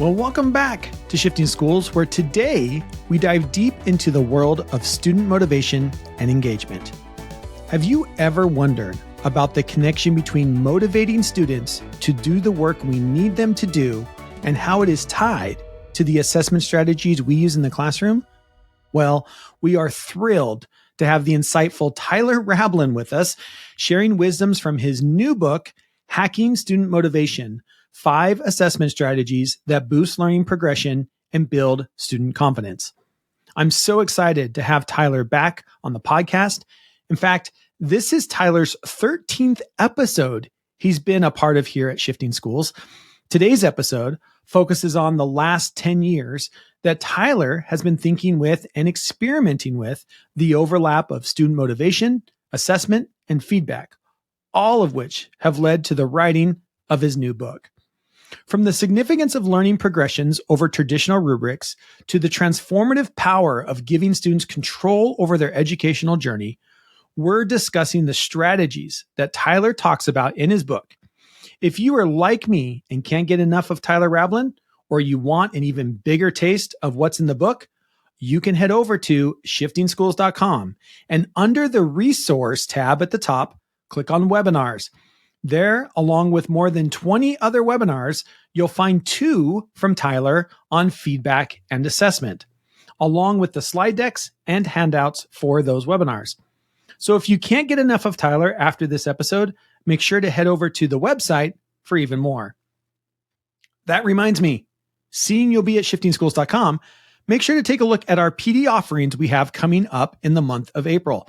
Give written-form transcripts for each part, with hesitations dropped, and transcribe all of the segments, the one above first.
Well, welcome back to Shifting Schools, where today we dive deep into the world of student motivation and engagement. Have you ever wondered about the connection between motivating students to do the work we need them to do and how it is tied to the assessment strategies we use in the classroom? Well, we are thrilled to have the insightful Tyler Rablin with us, sharing wisdoms from his new book, Hacking Student Motivation: 5 Assessment Strategies that Boost Learning Progression and Build Student Confidence. I'm so excited to have Tyler back on the podcast. In fact, this is Tyler's 13th episode he's been a part of here at Shifting Schools. Today's episode focuses on the last 10 years that Tyler has been thinking with and experimenting with the overlap of student motivation, assessment, and feedback, all of which have led to the writing of his new book. From the significance of learning progressions over traditional rubrics to the transformative power of giving students control over their educational journey, we're discussing the strategies that Tyler talks about in his book. If you are like me and can't get enough of Tyler Rablin, or you want an even bigger taste of what's in the book, you can head over to shiftingschools.com and under the resource tab at the top, click on webinars. There, along with more than 20 other webinars, you'll find 2 from Tyler on feedback and assessment, along with the slide decks and handouts for those webinars. So if you can't get enough of Tyler after this episode, make sure to head over to the website for even more. That reminds me, seeing you'll be at shiftingschools.com, make sure to take a look at our PD offerings we have coming up in the month of April.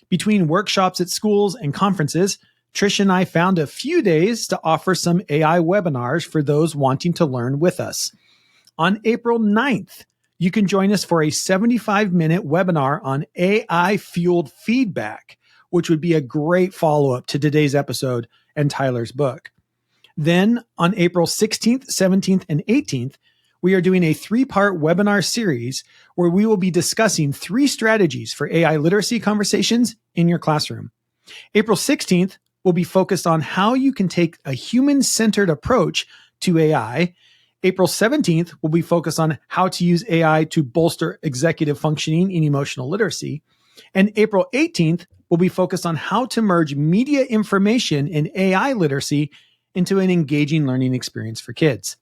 Between workshops at schools and conferences, Trish and I found a few days to offer some AI webinars for those wanting to learn with us. On April 9th, you can join us for a 75-minute webinar on AI-fueled feedback, which would be a great follow-up to today's episode and Tyler's book. Then on April 16th, 17th, and 18th, we are doing a 3-part webinar series where we will be discussing 3 strategies for AI literacy conversations in your classroom. April 16th will be focused on how you can take a human-centered approach to AI. April 17th will be focused on how to use AI to bolster executive functioning in emotional literacy. And April 18th will be focused on how to merge media information and AI literacy into an engaging learning experience for kids.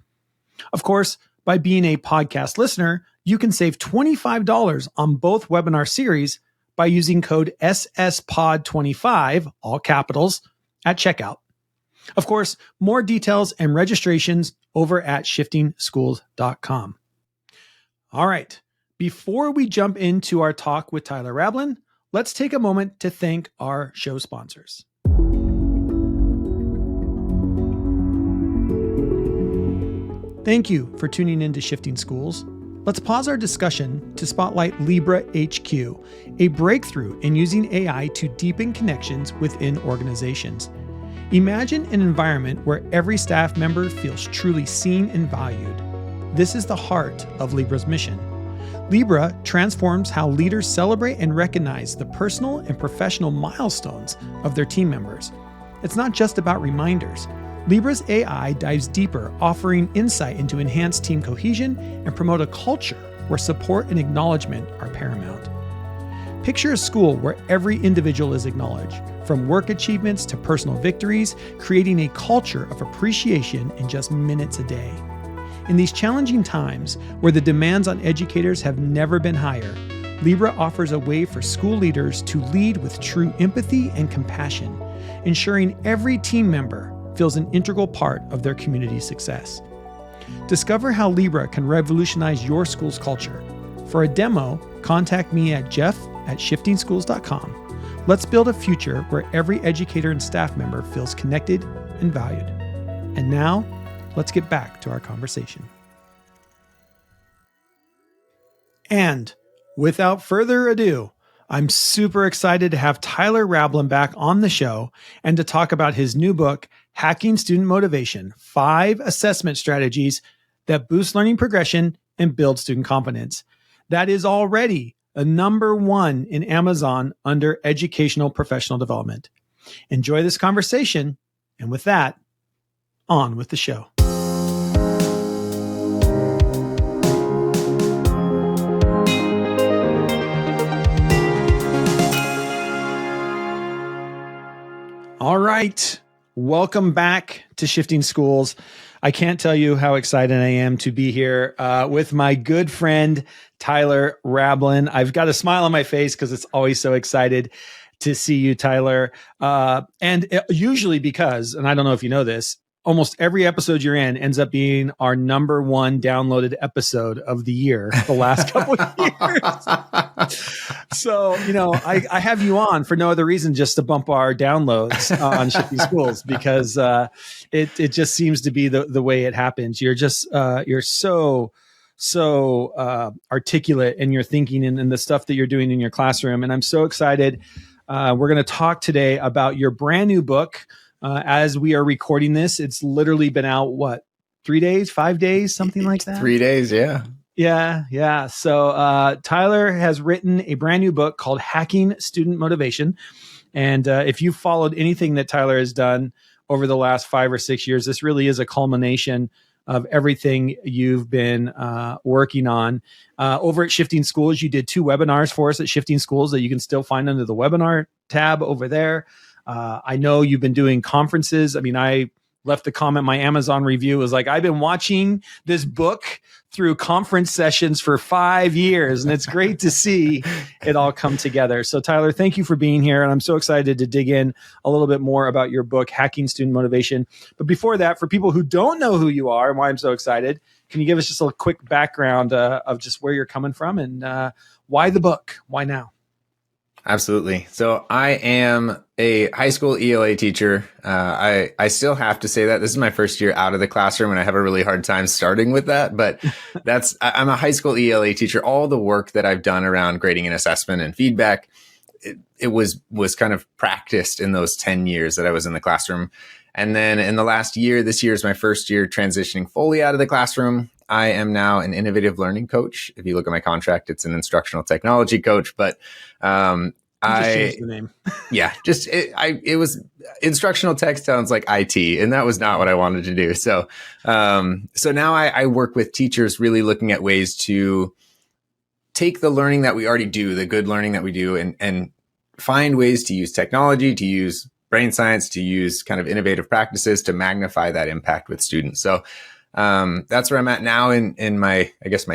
Of course, by being a podcast listener, you can save $25 on both webinar series by using code SSPOD25, all capitals, at checkout. Of course, more details and registrations over at shiftingschools.com. All right, before we jump into our talk with Tyler Rablin, let's take a moment to thank our show sponsors. Thank you for tuning in to Shifting Schools. Let's pause our discussion to spotlight Libra HQ, a breakthrough in using AI to deepen connections within organizations. Imagine an environment where every staff member feels truly seen and valued. This is the heart of Libra's mission. Libra transforms how leaders celebrate and recognize the personal and professional milestones of their team members. It's not just about reminders. Libra's AI dives deeper, offering insight into enhanced team cohesion and promote a culture where support and acknowledgement are paramount. Picture a school where every individual is acknowledged, from work achievements to personal victories, creating a culture of appreciation in just minutes a day. In these challenging times, where the demands on educators have never been higher, Libra offers a way for school leaders to lead with true empathy and compassion, ensuring every team member feels an integral part of their community's success. Discover how Libra can revolutionize your school's culture. For a demo, contact me at jeff@shiftingschools.com. Let's build a future where every educator and staff member feels connected and valued. And now, let's get back to our conversation. And without further ado, I'm super excited to have Tyler Rablin back on the show and to talk about his new book, Hacking Student Motivation: 5 Assessment Strategies that Boost Learning Progression and Build Student Confidence. That is already a number 1 in Amazon under educational professional development. Enjoy this conversation. And with that, on with the show. All right. Welcome back to Shifting Schools. I can't tell you how excited I am to be here with my good friend, Tyler Rablin. I've got a smile on my face because it's always so excited to see you, Tyler. Usually because, and I don't know if you know this, almost every episode you're in ends up being our number one downloaded episode of the year, the last couple of years. So, I have you on for no other reason just to bump our downloads on Shifting Schools because it just seems to be the way it happens. You're just, you're so articulate in your thinking and the stuff that you're doing in your classroom. And I'm so excited. We're going to talk today about your brand new book. As we are recording this, it's literally been out, 3 days, 5 days, something like that? 3 days, yeah. Yeah. So Tyler has written a brand new book called Hacking Student Motivation. And if you've followed anything that Tyler has done over the last 5 or 6 years, this really is a culmination of everything you've been working on. Over at Shifting Schools, you did 2 webinars for us at Shifting Schools that you can still find under the webinar tab over there. I know you've been doing conferences. I mean, I left the comment, my Amazon review was like, I've been watching this book through conference sessions for 5 years, and it's great to see it all come together. So Tyler, thank you for being here. And I'm so excited to dig in a little bit more about your book, Hacking Student Motivation. But before that, for people who don't know who you are and why I'm so excited, can you give us just a quick background of just where you're coming from and why the book? Why now? Absolutely. So I am a high school ELA teacher. I still have to say that this is my first year out of the classroom and I have a really hard time starting with that, but I'm a high school ELA teacher. All the work that I've done around grading and assessment and feedback, it was kind of practiced in those 10 years that I was in the classroom. And then in the last year, this year is my first year transitioning fully out of the classroom. I am now an innovative learning coach. If you look at my contract, it's an instructional technology coach, but just changed the name. Yeah, it was instructional tech sounds like IT, and that was not what I wanted to do. So now I work with teachers really looking at ways to take the learning that we already do, the good learning that we do, and find ways to use technology, to use brain science, to use kind of innovative practices to magnify that impact with students. So that's where I'm at now in my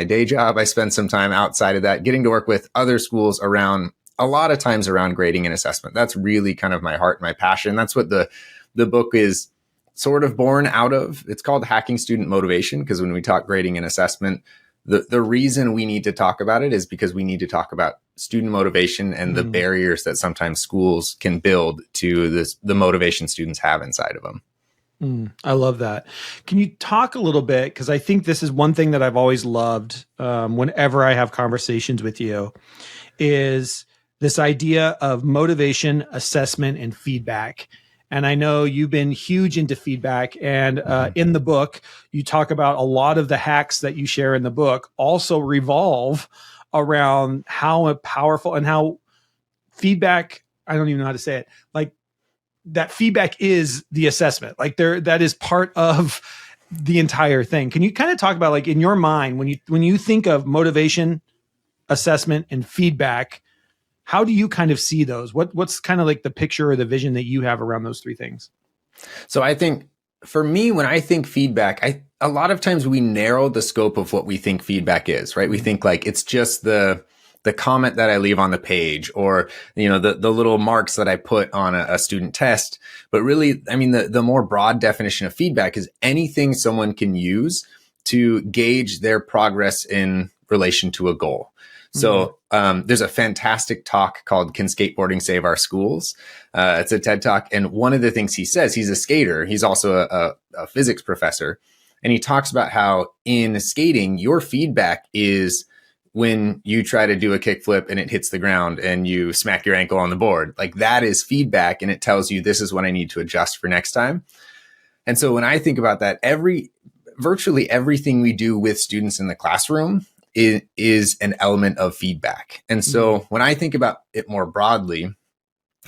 day job. I spend some time outside of that, getting to work with other schools a lot of times around grading and assessment. That's really kind of my heart, my passion. That's what the book is sort of born out of. It's called Hacking Student Motivation because when we talk grading and assessment, the reason we need to talk about it is because we need to talk about student motivation and the barriers that sometimes schools can build to the motivation students have inside of them. I love that. Can you talk a little bit? Because I think this is one thing that I've always loved whenever I have conversations with you is this idea of motivation, assessment, and feedback. And I know you've been huge into feedback. And in the book, you talk about a lot of the hacks that you share in the book also revolve around how powerful and how feedback, I don't even know how to say it, like that feedback is the assessment. Like that is part of the entire thing. Can you kind of talk about, like, in your mind, when you think of motivation, assessment, and feedback, how do you kind of see those? What's kind of like the picture or the vision that you have around those three things? So I think for me, when I think feedback, a lot of times we narrow the scope of what we think feedback is, right? We think like it's just the comment that I leave on the page or, the little marks that I put on a student test. But really, I mean, the more broad definition of feedback is anything someone can use to gauge their progress in relation to a goal. So there's a fantastic talk called Can Skateboarding Save Our Schools? It's a TED Talk. And one of the things he says, he's a skater. He's also a physics professor. And he talks about how in skating, your feedback is when you try to do a kickflip and it hits the ground and you smack your ankle on the board. Like that is feedback. And it tells you this is what I need to adjust for next time. And so when I think about that, virtually everything we do with students in the classroom is an element of feedback. And so when I think about it more broadly,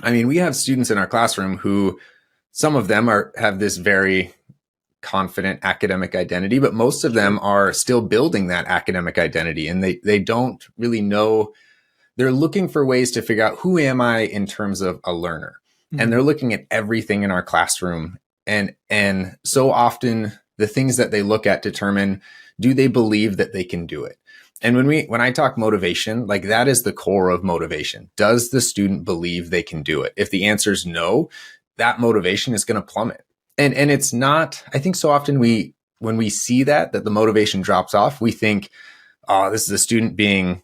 I mean, we have students in our classroom who some of them have this very confident academic identity, but most of them are still building that academic identity and they don't really know. They're looking for ways to figure out who am I in terms of a learner. and they're looking at everything in our classroom. And so often the things that they look at determine, do they believe that they can do it? And when I talk motivation, like that is the core of motivation. Does the student believe they can do it? If the answer is no, that motivation is going to plummet. And it's not, I think so often when we see that the motivation drops off, we think, oh, this is a student being,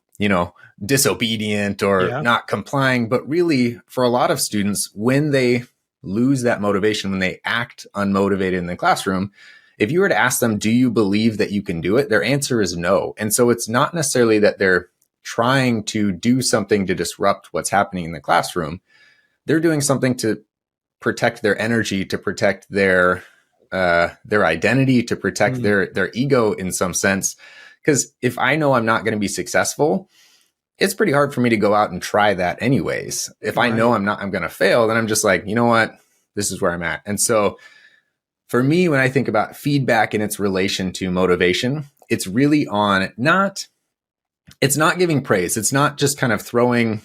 disobedient or not complying. But really, for a lot of students, when they lose that motivation, when they act unmotivated in the classroom, if you were to ask them, do you believe that you can do it? Their answer is no. And so it's not necessarily that they're trying to do something to disrupt what's happening in the classroom. They're doing something to protect their energy, to protect their identity, to protect their ego in some sense. Because if I know I'm not going to be successful, it's pretty hard for me to go out and try that anyways. If I know I'm going to fail, then I'm just like, you know what? This is where I'm at. And so for me, when I think about feedback in its relation to motivation, it's really on it's not giving praise. It's not just kind of throwing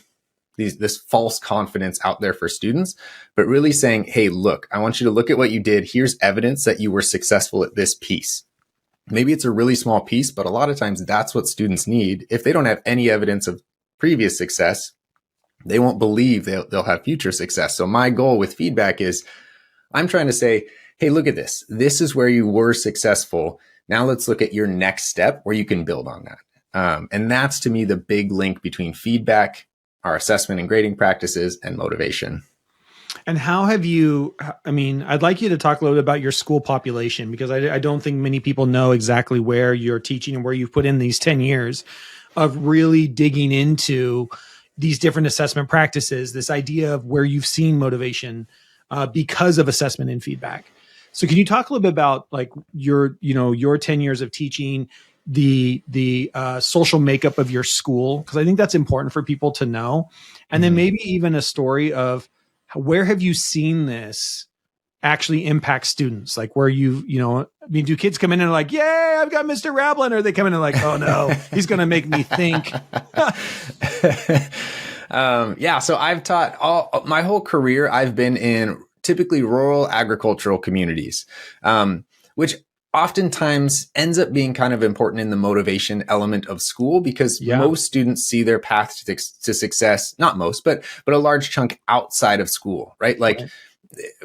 this false confidence out there for students, but really saying, hey, look, I want you to look at what you did. Here's evidence that you were successful at this piece. Maybe it's a really small piece, but a lot of times that's what students need. If they don't have any evidence of previous success, they won't believe they'll have future success. So my goal with feedback is I'm trying to say, hey, look at this. This is where you were successful. Now let's look at your next step where you can build on that. And that's to me the big link between feedback, our assessment and grading practices, and motivation. And how have you, I'd like you to talk a little bit about your school population, because I don't think many people know exactly where you're teaching and where you've put in these 10 years of really digging into these different assessment practices, this idea of where you've seen motivation because of assessment and feedback. So can you talk a little bit about like your 10 years of teaching, the social makeup of your school? Because I think that's important for people to know. And then maybe even a story of where have you seen this actually impact students? Like where do kids come in and are like, yay, I've got Mr. Rablin? Or they come in and like, oh no, he's going to make me think. So I've taught my whole career. I've been in typically rural agricultural communities, which oftentimes ends up being kind of important in the motivation element of school, because most students see their path to success, not most, but a large chunk outside of school, right? Like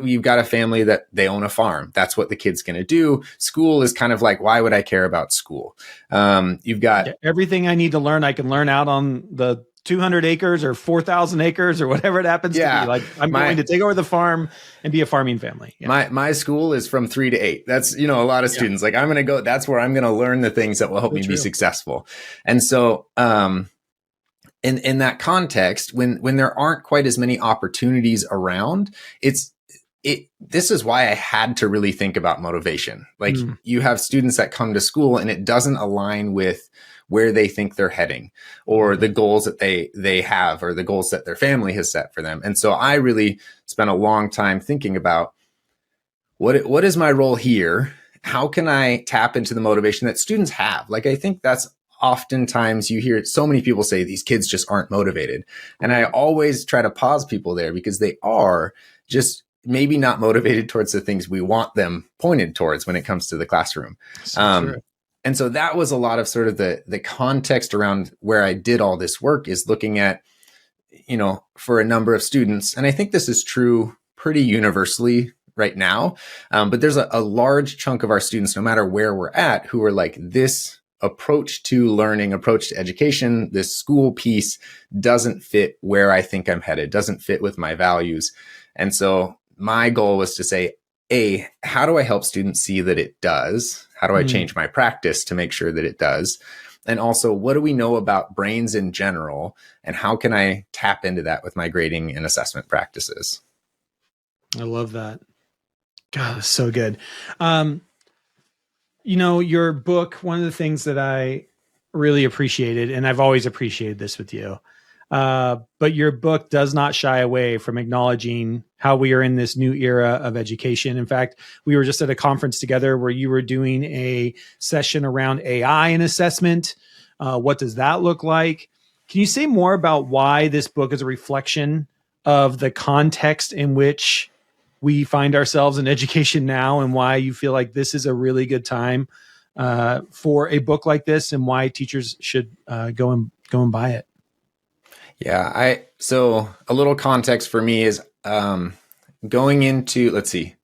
you've got a family that they own a farm. That's what the kid's going to do. School is kind of like, why would I care about school? You've got everything I need to learn. I can learn out on the 200 acres or 4,000 acres or whatever it happens to be. Like I'm going to take over the farm and be a farming family. My school is from 3 to 8. That's, a lot of students like I'm going to go, that's where I'm going to learn the things that will help me be successful. And so, in that context, when there aren't quite as many opportunities around, this is why I had to really think about motivation. Like you have students that come to school and it doesn't align with where they think they're heading or the goals that they have or the goals that their family has set for them. And so I really spent a long time thinking about what is my role here? How can I tap into the motivation that students have? Like, I think that's oftentimes you hear so many people say these kids just aren't motivated. And I always try to pause people there because they are just maybe not motivated towards the things we want them pointed towards when it comes to the classroom. And so that was a lot of sort of the context around where I did all this work, is looking at, for a number of students. And I think this is true pretty universally right now. But there's a large chunk of our students, no matter where we're at, who are like, this approach to learning, approach to education, this school piece doesn't fit where I think I'm headed, doesn't fit with my values. And so my goal was to say, how do I help students see that it does? How do I change my practice to make sure that it does? And also, what do we know about brains in general? And how can I tap into that with my grading and assessment practices? I love that. God, that's so good. Your book, one of the things that I really appreciated, and I've always appreciated this with you, but your book does not shy away from acknowledging how we are in this new era of education. In fact, we were just at a conference together where you were doing a session around AI and assessment. What does that look like? Can you say more about why this book is a reflection of the context in which we find ourselves in education now, and why you feel like this is a really good time for a book like this, and why teachers should go and buy it? Yeah, so a little context for me is going into, let's see,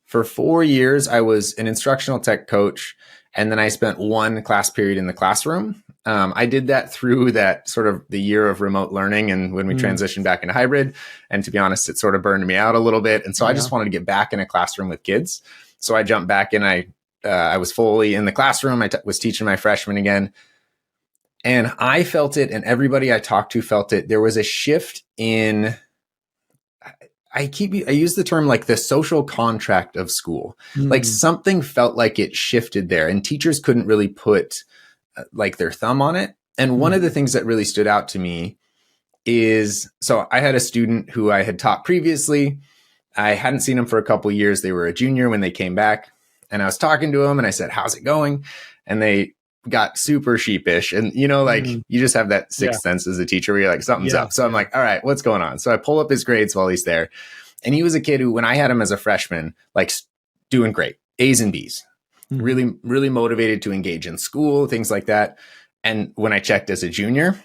for 4 years, I was an instructional tech coach, and then I spent one class period in the classroom. I did that through that sort of the year of remote learning, and when we transitioned back into hybrid. And to be honest, it sort of burned me out a little bit. And so I just wanted to get back in a classroom with kids. So I jumped back in. I was fully in the classroom. I was teaching my freshmen again. And I felt it, and everybody I talked to felt it. There was a shift in, I use the term like the social contract of school. Like something felt like it shifted there, and teachers couldn't really put like their thumb on it. And one of the things that really stood out to me is, so I had a student who I had taught previously. I hadn't seen him for a couple of years. They were a junior when they came back, and I was talking to him and I said, "How's it going?" And they got super sheepish. And, like you just have that sixth sense as a teacher where you're like, something's up. So I'm like, all right, what's going on? So I pull up his grades while he's there. And he was a kid who, when I had him as a freshman, like doing great, A's and B's, really, really motivated to engage in school, things like that. And when I checked as a junior,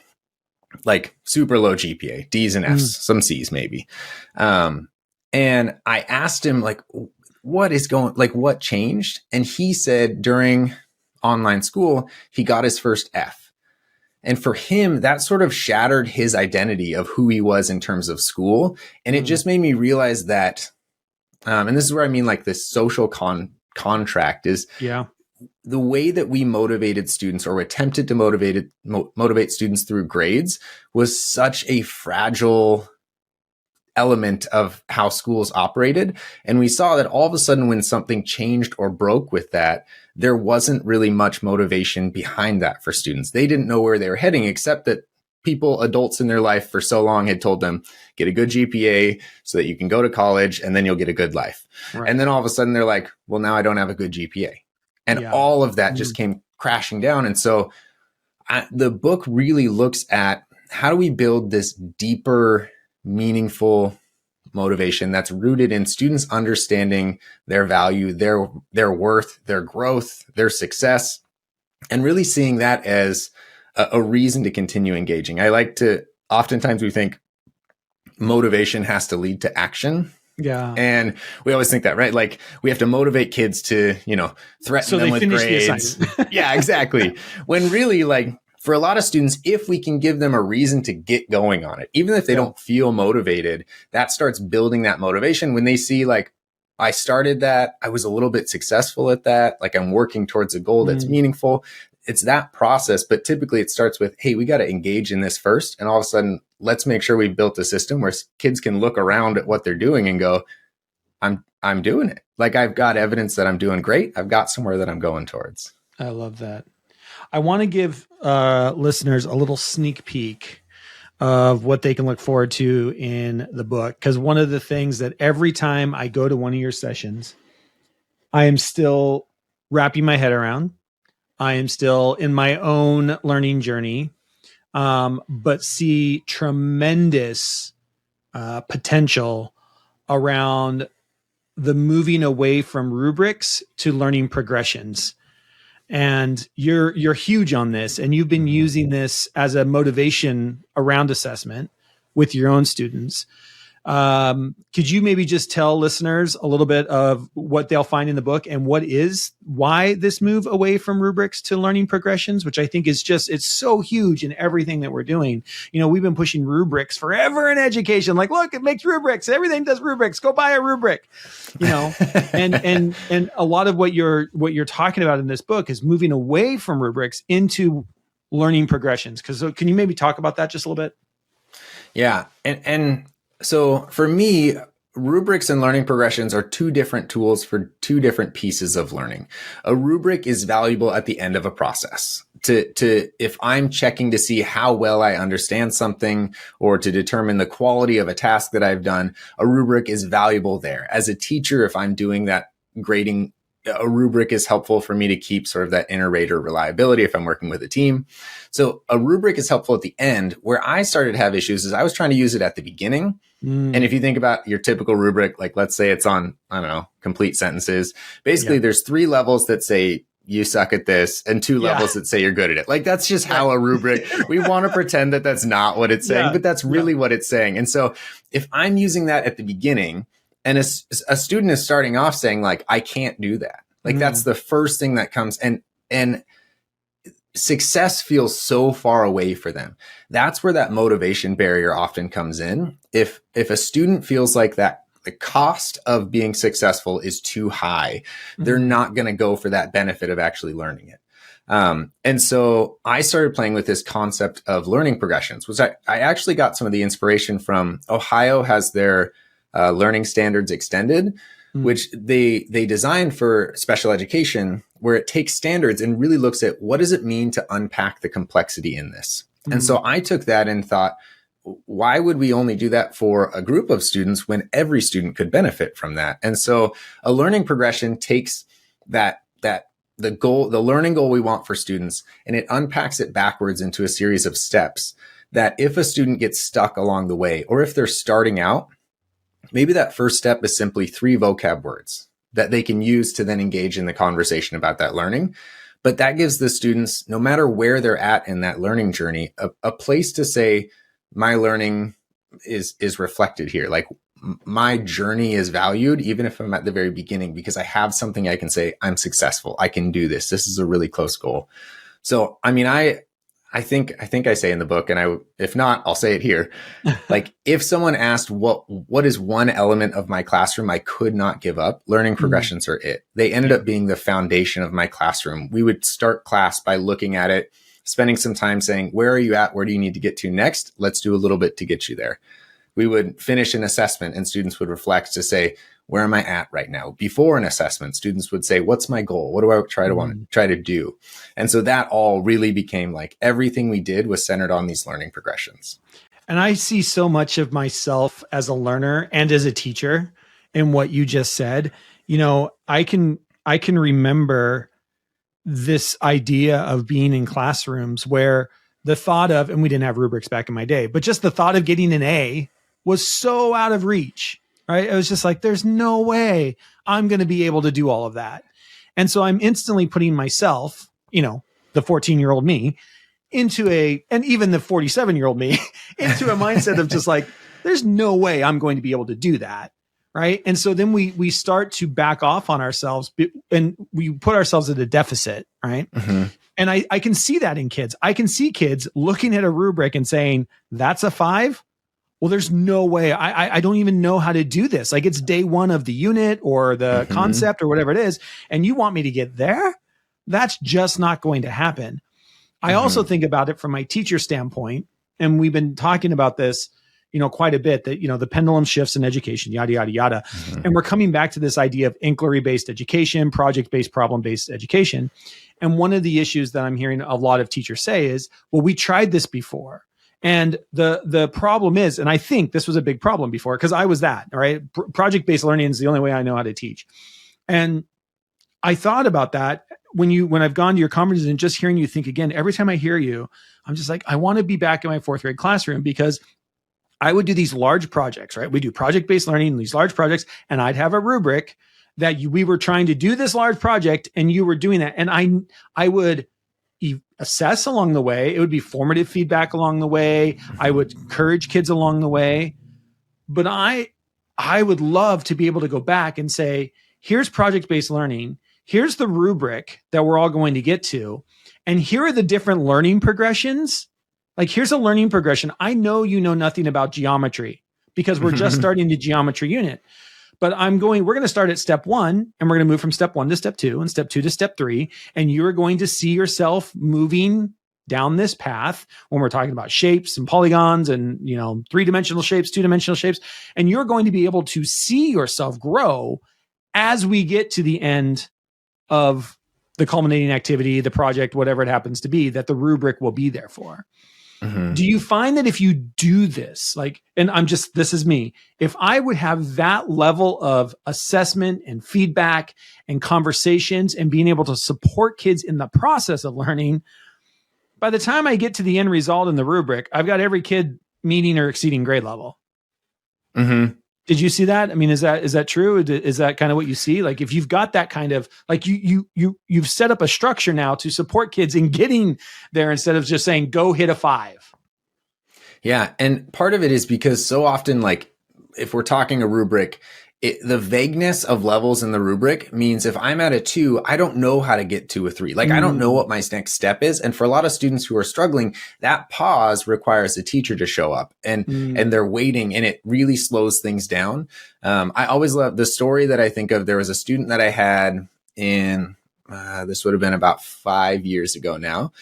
like super low GPA, D's and F's, some C's maybe. And I asked him, like, what changed? And he said during online school, he got his first F. And for him, that sort of shattered his identity of who he was in terms of school. And it just made me realize that, and this is where I mean, like this social contract is the way that we motivated students, or attempted to motivate students through grades, was such a fragile element of how schools operated. And we saw that all of a sudden, when something changed or broke with that, there wasn't really much motivation behind that for students. They didn't know where they were heading, except that adults in their life for so long had told them, get a good GPA so that you can go to college and then you'll get a good life. Right. And then all of a sudden they're like, well, now I don't have a good GPA. And all of that just came crashing down. And so the book really looks at, how do we build this deeper, meaningful motivation that's rooted in students understanding their value, their worth, their growth, their success, and really seeing that as a reason to continue engaging. Oftentimes we think motivation has to lead to action. Yeah. And we always think that, right? Like we have to motivate kids to, threaten them with grades. Yeah, exactly. When really, like, for a lot of students, if we can give them a reason to get going on it, even if they don't feel motivated, that starts building that motivation. When they see, like, I started that, I was a little bit successful at that, like I'm working towards a goal that's meaningful. It's that process, but typically it starts with, hey, we got to engage in this first. And all of a sudden, let's make sure we've built a system where kids can look around at what they're doing and go, I'm doing it. Like I've got evidence that I'm doing great. I've got somewhere that I'm going towards. I love that. I want to give listeners a little sneak peek of what they can look forward to in the book. Because one of the things that every time I go to one of your sessions, I am still wrapping my head around. I am still in my own learning journey, but see tremendous potential around the moving away from rubrics to learning progressions. And you're huge on this, and you've been using this as a motivation around assessment with your own students. Could you maybe just tell listeners a little bit of what they'll find in the book, and why this move away from rubrics to learning progressions, which I think is it's so huge in everything that we're doing. We've been pushing rubrics forever in education. Like, look, it makes rubrics. Everything does rubrics. Go buy a rubric, and a lot of what you're talking about in this book is moving away from rubrics into learning progressions. Can you maybe talk about that just a little bit? Yeah. And so for me, rubrics and learning progressions are two different tools for two different pieces of learning. A rubric is valuable at the end of a process if I'm checking to see how well I understand something, or to determine the quality of a task that I've done. A rubric is valuable there. As a teacher, if I'm doing that grading a rubric is helpful for me to keep sort of that inter-rater reliability if I'm working with a team. So a rubric is helpful at the end. Where I started to have issues is I was trying to use it at the beginning. And if you think about your typical rubric, like let's say it's on, I don't know, complete sentences. Basically, there's 3 levels that say you suck at this and 2 levels that say you're good at it. Like that's just how a rubric, we want to pretend that that's not what it's saying, but that's really what it's saying. And so if I'm using that at the beginning and a student is starting off saying like, I can't do that. Like that's the first thing that comes, and success feels so far away for them. That's where that motivation barrier often comes in. If a student feels like that the cost of being successful is too high, they're not going to go for that benefit of actually learning it. And so I started playing with this concept of learning progressions, which I actually got some of the inspiration from. Ohio has their learning standards extended, which they designed for special education, where it takes standards and really looks at what does it mean to unpack the complexity in this. And so I took that and thought, why would we only do that for a group of students when every student could benefit from that? And so a learning progression takes the learning goal we want for students, and it unpacks it backwards into a series of steps that if a student gets stuck along the way, or if they're starting out, maybe that first step is simply 3 vocab words that they can use to then engage in the conversation about that learning. But that gives the students, no matter where they're at in that learning journey, a place to say, my learning is reflected here. Like my journey is valued, even if I'm at the very beginning, because I have something I can say, I'm successful. I can do this. This is a really close goal. So, I mean, I think I say in the book, and if not, I'll say it here. Like if someone asked what is one element of my classroom I could not give up, learning progressions are it. They ended up being the foundation of my classroom. We would start class by looking at it, spending some time saying, where are you at? Where do you need to get to next? Let's do a little bit to get you there. We would finish an assessment and students would reflect to say, where am I at right now? Before an assessment, students would say, what's my goal? What do I try to do? And so that all really became like everything we did was centered on these learning progressions. And I see so much of myself as a learner and as a teacher in what you just said. You know, I can remember this idea of being in classrooms where the thought of, and we didn't have rubrics back in my day, but just the thought of getting an A was so out of reach, right? It was just like, there's no way I'm going to be able to do all of that. And so I'm instantly putting myself, you know, the 14-year-old me and even the 47-year-old me into a mindset of just like, there's no way I'm going to be able to do that. Right. And so then we start to back off on ourselves and we put ourselves at a deficit. Right. And I can see that in kids. I can see kids looking at a rubric and saying, that's a 5. Well, there's no way. I don't even know how to do this. Like it's day 1 of the unit or the concept or whatever it is. And you want me to get there? That's just not going to happen. I also think about it from my teacher standpoint. And we've been talking about this, you know, quite a bit, that, you know, the pendulum shifts in education, yada, yada, yada. And we're coming back to this idea of inquiry-based education, project-based, problem-based education. And one of the issues that I'm hearing a lot of teachers say is, well, we tried this before. And the problem is, and I think this was a big problem before, because I was that, all right? Project-based learning is the only way I know how to teach. And I thought about that when I've gone to your conferences and just hearing you think again, every time I hear you, I'm just like, I want to be back in my 4th grade classroom, because I would do these large projects, right? We do project-based learning, these large projects, and I'd have a rubric that we were trying to do this large project and you were doing that. And I would assess along the way. It would be formative feedback along the way. I would encourage kids along the way. But I would love to be able to go back and say, here's project-based learning. Here's the rubric that we're all going to get to. And here are the different learning progressions. Like, here's a learning progression. I know you know nothing about geometry because we're just starting the geometry unit. But we're going to start at step 1 and we're going to move from step 1 to step 2 and step 2 to step 3. And you're going to see yourself moving down this path when we're talking about shapes and polygons and, you know, 3-dimensional shapes, 2-dimensional shapes. And you're going to be able to see yourself grow as we get to the end of the culminating activity, the project, whatever it happens to be, that the rubric will be there for. Do you find that if you do this, like, and this is me, if I would have that level of assessment and feedback and conversations and being able to support kids in the process of learning, by the time I get to the end result in the rubric, I've got every kid meeting or exceeding grade level. Mm-hmm. Did you see that? I mean, is that true? Is that kind of what you see? Like, if you've got that kind of, like, you've set up a structure now to support kids in getting there instead of just saying, go hit a 5. Yeah. And part of it is because so often, like, if we're talking a rubric, the vagueness of levels in the rubric means if I'm at a 2, I don't know how to get to a 3. Like, I don't know what my next step is. And for a lot of students who are struggling, that pause requires the teacher to show up and they're waiting, and it really slows things down. I always love the story that I think of. There was a student that I had in, this would have been about 5 years ago now.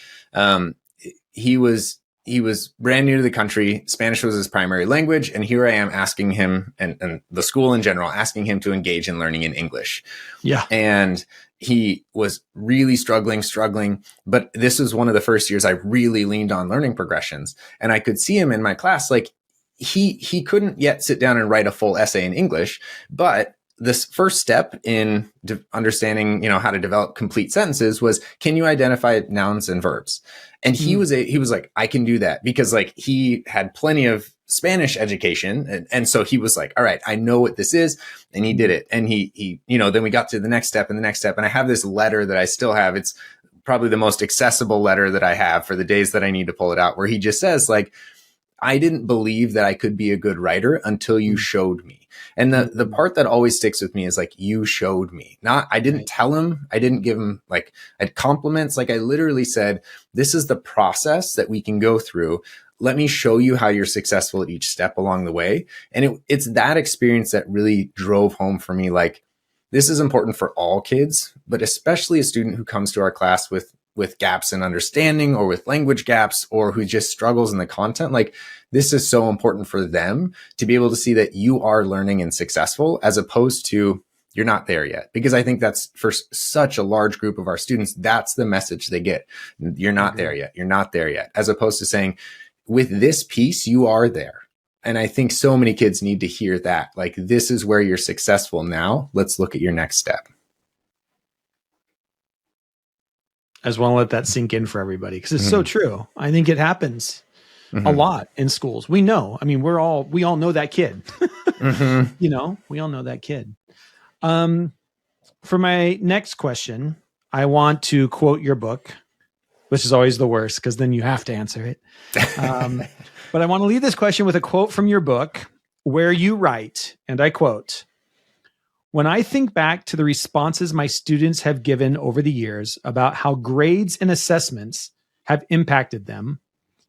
He was brand new to the country. Spanish was his primary language. And here I am asking him, and the school in general, asking him to engage in learning in English. Yeah. And he was really struggling. But this was one of the first years I really leaned on learning progressions. And I could see him in my class, like he couldn't yet sit down and write a full essay in English, but this first step in understanding, how to develop complete sentences was, can you identify nouns and verbs? And he was like, I can do that, because like he had plenty of Spanish education. And so he was like, all right, I know what this is. And he did it. And he, then we got to the next step and the next step. And I have this letter that I still have. It's probably the most accessible letter that I have for the days that I need to pull it out, where he just says, like, I didn't believe that I could be a good writer until you showed me. And the part that always sticks with me is like, you showed me. I didn't tell him, I didn't give him like compliments. Like, I literally said, this is the process that we can go through. Let me show you how you're successful at each step along the way. And it's that experience that really drove home for me. Like, this is important for all kids, but especially a student who comes to our class with gaps in understanding or with language gaps, or who just struggles in the content. Like, this is so important for them to be able to see that you are learning and successful, as opposed to you're not there yet. Because I think that's, for such a large group of our students, that's the message they get. You're not there yet. You're not there yet. As opposed to saying, with this piece, you are there. And I think so many kids need to hear that. Like, this is where you're successful now. Let's look at your next step. I just want to let that sink in for everybody, because it's so true. I think it happens a lot in schools. We know. I mean, we all know that kid. We all know that kid. For my next question, I want to quote your book, which is always the worst, because then you have to answer it. But I want to leave this question with a quote from your book, where you write, and I quote, "When I think back to the responses my students have given over the years about how grades and assessments have impacted them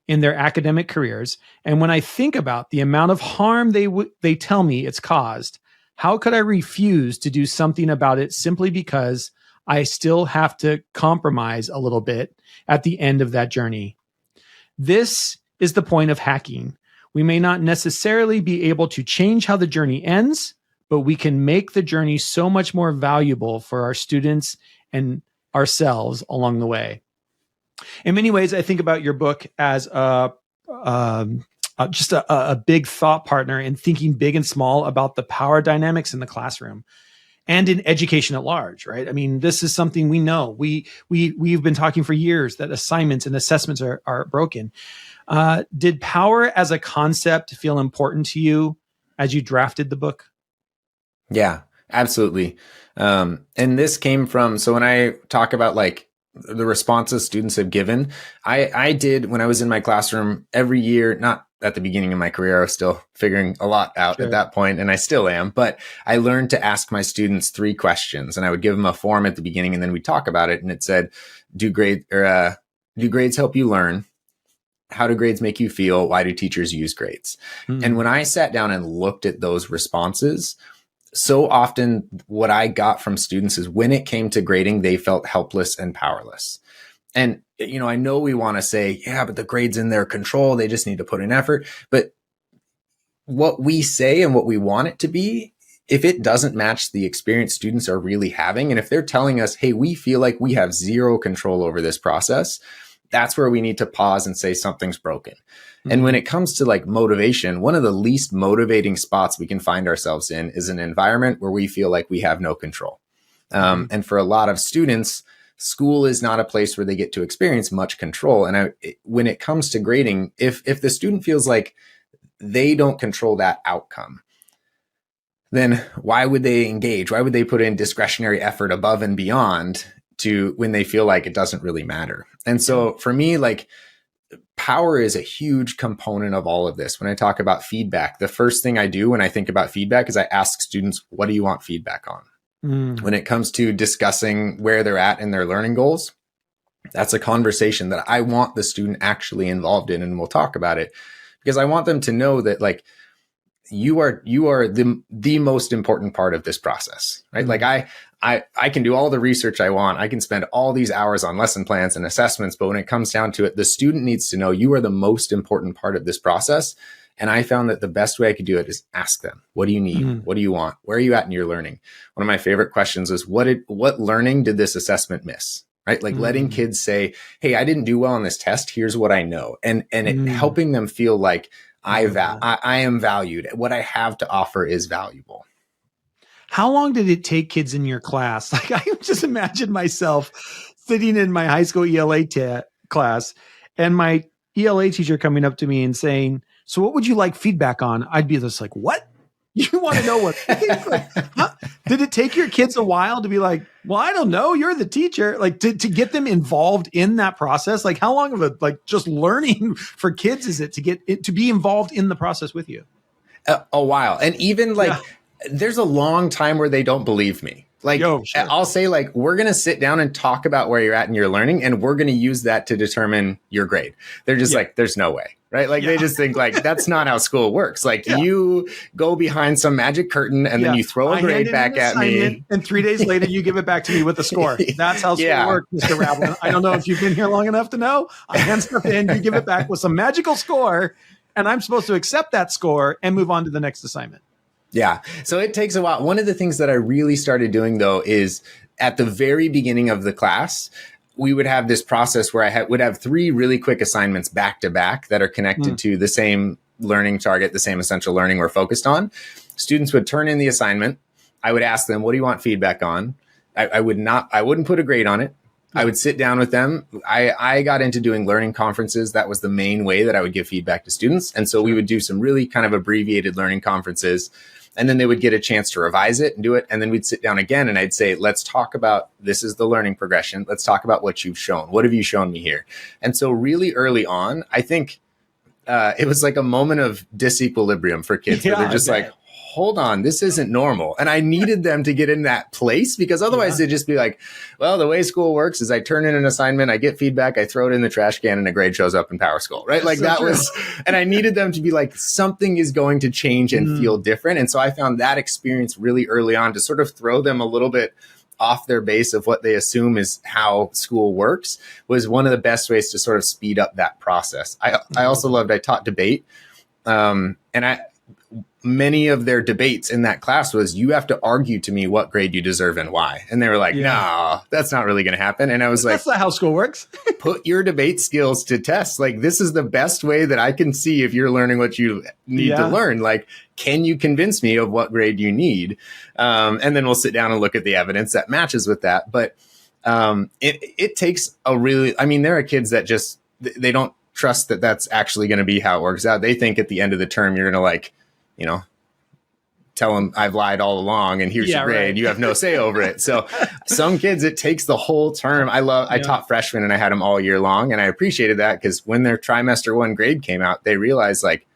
in their academic careers, and when I think about the amount of harm they tell me it's caused, how could I refuse to do something about it simply because I still have to compromise a little bit at the end of that journey? This is the point of hacking. We may not necessarily be able to change how the journey ends, but we can make the journey so much more valuable for our students and ourselves along the way." In many ways, I think about your book as just a big thought partner in thinking big and small about the power dynamics in the classroom and in education at large, right? I mean, this is something we know. We've been talking for years that assignments and assessments are broken. Did power as a concept feel important to you as you drafted the book? Yeah, absolutely. And this came from, so when I talk about like the responses students have given, I did, when I was in my classroom every year, not at the beginning of my career, I was still figuring a lot out at that point, and I still am, but I learned to ask my students 3 questions, and I would give them a form at the beginning, and then we talk about it. And it said, do grades help you learn? How do grades make you feel? Why do teachers use grades? And when I sat down and looked at those responses, so often what I got from students is, when it came to grading, they felt helpless and powerless. And, I know we want to say, yeah, but the grade's in their control. They just need to put in effort. But what we say and what we want it to be, if it doesn't match the experience students are really having, and if they're telling us, hey, we feel like we have zero control over this process, that's where we need to pause and say something's broken. And when it comes to like motivation, one of the least motivating spots we can find ourselves in is an environment where we feel like we have no control. And for a lot of students, school is not a place where they get to experience much control. And when it comes to grading, if the student feels like they don't control that outcome, then why would they engage? Why would they put in discretionary effort above and beyond to when they feel like it doesn't really matter? And so for me, like, power is a huge component of all of this. When I talk about feedback, the first thing I do when I think about feedback is I ask students, what do you want feedback on? When it comes to discussing where they're at in their learning goals, that's a conversation that I want the student actually involved in. And we'll talk about it because I want them to know that, like, you are the most important part of this process, right? Like I can do all the research I want. I can spend all these hours on lesson plans and assessments, but when it comes down to it, the student needs to know you are the most important part of this process. And I found that the best way I could do it is ask them, what do you need? What do you want? Where are you at in your learning? One of my favorite questions is what learning did this assessment miss? Right? Like letting kids say, hey, I didn't do well on this test. Here's what I know. And helping them feel like I am valued. What I have to offer is valuable. How long did it take kids in your class? Like, I just imagine myself sitting in my high school ELA class and my ELA teacher coming up to me and saying, so what would you like feedback on? I'd be just like, what? You want to know what? Like, huh? Did it take your kids a while to be like, well, I don't know. You're the teacher. Like to get them involved in that process. Like how long of a, like just learning for kids is it to get it to be involved in the process with you? A while. And even like, there's a long time where they don't believe me. Like sure. I'll say like, we're going to sit down and talk about where you're at in your learning. And we're going to use that to determine your grade. They're just like, there's no way. Right. Like they just think like, that's not how school works. Like you go behind some magic curtain and then you throw a grade back at me. And 3 days later, you give it back to me with a score. That's how school works, Mr. Rablin. I don't know if you've been here long enough to know. I hand stuff in, you give it back with some magical score. And I'm supposed to accept that score and move on to the next assignment. Yeah. So it takes a while. One of the things that I really started doing though, is at the very beginning of the class, we would have this process where I would have 3 really quick assignments back to back that are connected to the same learning target, the same essential learning we're focused on. Students would turn in the assignment. I would ask them, what do you want feedback on? I wouldn't put a grade on it. I would sit down with them. I got into doing learning conferences. That was the main way that I would give feedback to students. And so we would do some really kind of abbreviated learning conferences. And then they would get a chance to revise it and do it. And then we'd sit down again and I'd say, let's talk about, this is the learning progression. Let's talk about what you've shown. What have you shown me here? And so really early on, I think it was like a moment of disequilibrium for kids where they're just like, hold on, this isn't normal. And I needed them to get in that place because otherwise they'd just be like, well, the way school works is I turn in an assignment, I get feedback, I throw it in the trash can and a grade shows up in Power School, right? Like that was, and I needed them to be like, something is going to change and feel different. And so I found that experience really early on to sort of throw them a little bit off their base of what they assume is how school works was one of the best ways to sort of speed up that process. I also loved, I taught debate. Many of their debates in that class was, you have to argue to me what grade you deserve and why. And they were like, no, that's not really going to happen. And I was like, that's not how school works. Put your debate skills to test. Like, this is the best way that I can see if you're learning what you need to learn. Like, can you convince me of what grade you need? And then we'll sit down and look at the evidence that matches with that. But it takes a really, I mean, there are kids that just, they don't trust that that's actually going to be how it works out. They think at the end of the term, you're going to like, you know, tell them I've lied all along and here's your grade. Right. You have no say over it. So some kids, it takes the whole term. I taught freshmen and I had them all year long. And I appreciated that because when their trimester 1 grade came out, they realized like,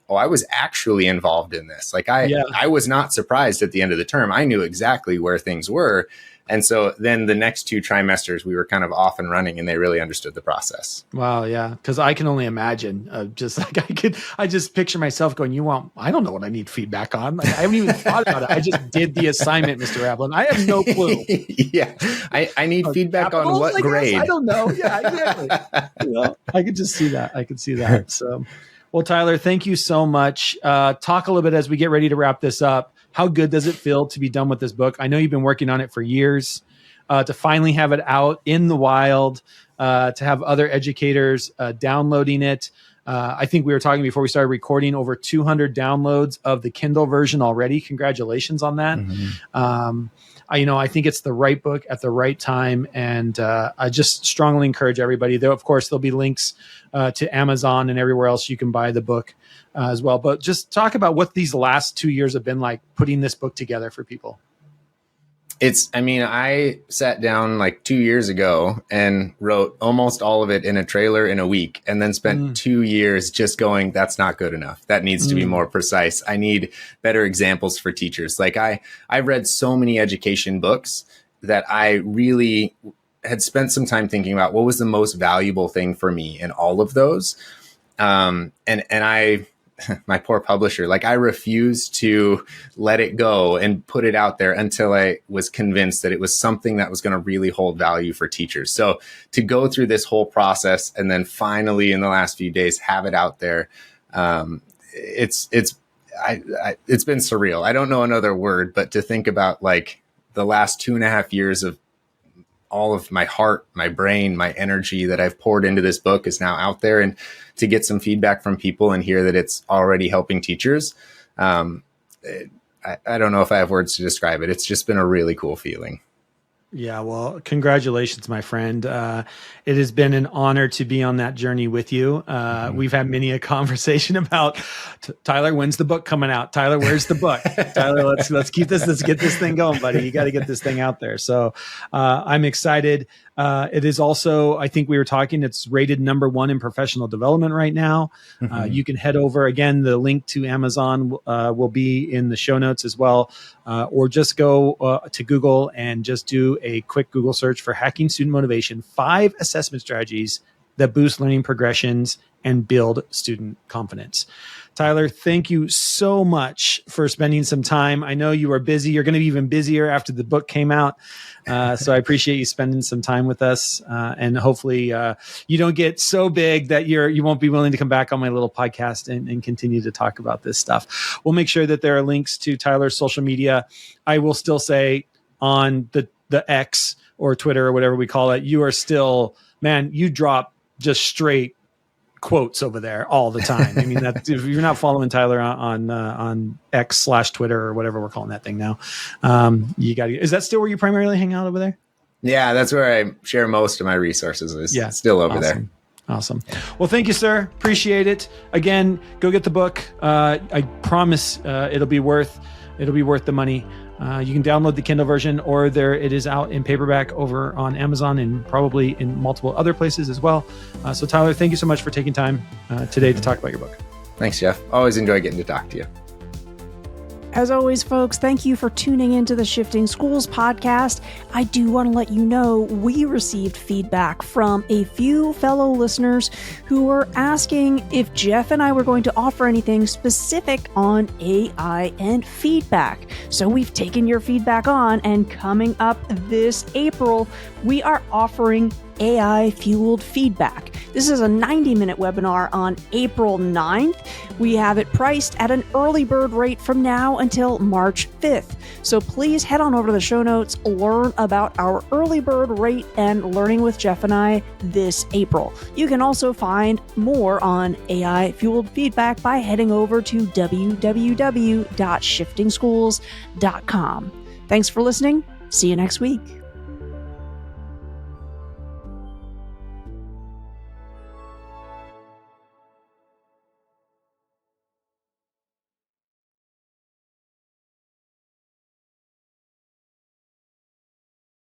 oh, I was actually involved in this. Like I was not surprised at the end of the term. I knew exactly where things were. And so then the next 2 trimesters, we were kind of off and running and they really understood the process. Wow. Yeah. Because I can only imagine just like I just picture myself going, I don't know what I need feedback on. Like, I haven't even thought about it. I just did the assignment, Mr. Rablin. I have no clue. I need feedback on what grade. I don't know. Yeah, exactly. I could just see that. I could see that. So, well, Tyler, thank you so much. Talk a little bit as we get ready to wrap this up. How good does it feel to be done with this book? I know you've been working on it for years, to finally have it out in the wild. to have other educators downloading it. I think we were talking before we started recording, over 200 downloads of the Kindle version already. Congratulations on that. Mm-hmm. I think it's the right book at the right time. And I just strongly encourage everybody. There, of course, there'll be links to Amazon and everywhere else you can buy the book as well. But just talk about what these last 2 years have been like putting this book together for people. I sat down like 2 years ago and wrote almost all of it in a trailer in a week, and then spent 2 years just going, that's not good enough. That needs to be more precise. I need better examples for teachers. Like I've read so many education books that I really had spent some time thinking about what was the most valuable thing for me in all of those. My poor publisher, like I refused to let it go and put it out there until I was convinced that it was something that was going to really hold value for teachers. So to go through this whole process and then finally in the last few days have it out there, it's been surreal. I don't know another word, but to think about like the last 2.5 years of all of my heart, my brain, my energy that I've poured into this book is now out there, and to get some feedback from people and hear that it's already helping teachers. I don't know if I have words to describe it. It's just been a really cool feeling. Yeah, well, congratulations, my friend. It has been an honor to be on that journey with you. We've had many a conversation about Tyler, when's the book coming out? Tyler, where's the book? Tyler, let's keep this. Let's get this thing going, buddy. You got to get this thing out there. So I'm excited. It is also, I think we were talking, it's rated #1 in professional development right now. You can head over again. The link to Amazon will be in the show notes as well, or just go to Google and just do a quick Google search for Hacking Student Motivation, 5 assessment strategies that boost learning progressions and build student confidence. Tyler, thank you so much for spending some time. I know you are busy. You're going to be even busier after the book came out. So I appreciate you spending some time with us. And hopefully you don't get so big that you won't be willing to come back on my little podcast and continue to talk about this stuff. We'll make sure that there are links to Tyler's social media. I will still say on the X or Twitter or whatever we call it, you are still, man, you drop just straight quotes over there all the time. I mean, that if you're not following Tyler on X/Twitter or whatever we're calling that thing now, you got to. Is that still where you primarily hang out over there? Yeah, that's where I share most of my resources. Still over there. Awesome. Well, thank you, sir. Appreciate it. Again, go get the book. I promise it'll be worth the money. You can download the Kindle version, or it is out in paperback over on Amazon and probably in multiple other places as well. So Tyler, thank you so much for taking time today to talk about your book. Thanks, Jeff. Always enjoy getting to talk to you. As always, folks, thank you for tuning into the Shifting Schools podcast. I do want to let you know we received feedback from a few fellow listeners who were asking if Jeff and I were going to offer anything specific on AI and feedback. So we've taken your feedback on, and coming up this April, we are offering AI-fueled feedback. This is a 90-minute webinar on April 9th. We have it priced at an early bird rate from now until March 5th. So please head on over to the show notes, learn about our early bird rate and learning with Jeff and I this April. You can also find more on AI-fueled feedback by heading over to www.shiftingschools.com. Thanks for listening. See you next week.